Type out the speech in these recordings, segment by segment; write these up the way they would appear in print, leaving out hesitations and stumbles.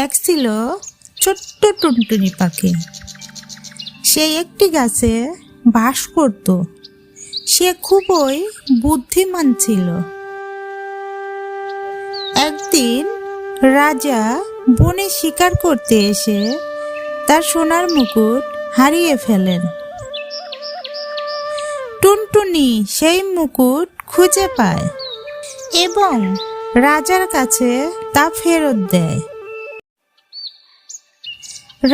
এক ছিল ছোট্ট টুনটুনি পাখি। সে একটি গাছে বাস করত। সে খুবই বুদ্ধিমান ছিল। একদিন রাজা বনে শিকার করতে এসে তার সোনার মুকুট হারিয়ে ফেলেন। টুনটুনি সেই মুকুট খুঁজে পায় এবং রাজার কাছে তা ফেরত দেয়।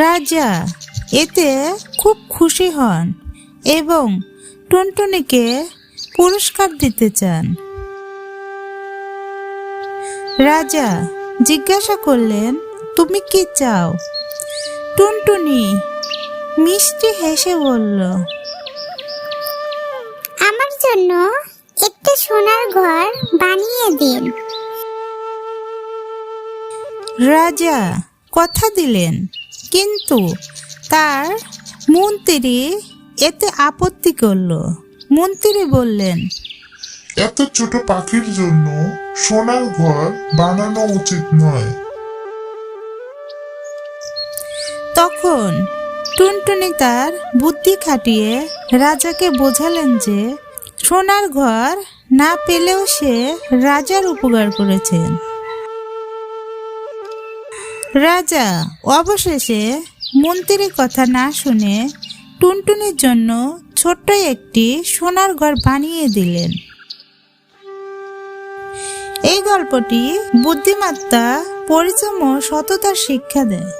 রাজা এতে খুব খুশি হন এবং টুনটুনিকে পুরস্কার দিতে চান। রাজা জিজ্ঞাসা করলেন, তুমি কি চাও? টুনটুনি মিষ্টি হেসে বলল, আমার জন্য একটা সোনার ঘর বানিয়ে দিন। রাজা কথা দিলেন, কিন্তু তার মন্ত্রী এতে আপত্তি করল। মন্ত্রী বললেন, এত ছোট পাখির জন্য সোনার ঘর বানানো উচিত নয়। তখন টুনটুনি তার বুদ্ধি খাটিয়ে রাজাকে বোঝালেন যে সোনার ঘর না পেলেও সে রাজার উপকার করেছেন। রাজা অবশেষে মন্ত্রীর কথা না শুনে টুনটুনির জন্য ছোট্ট একটি সোনার ঘর বানিয়ে দিলেন। এই গল্পটি বুদ্ধিমত্তা, পরিশ্রম ও সততার শিক্ষা দেয়।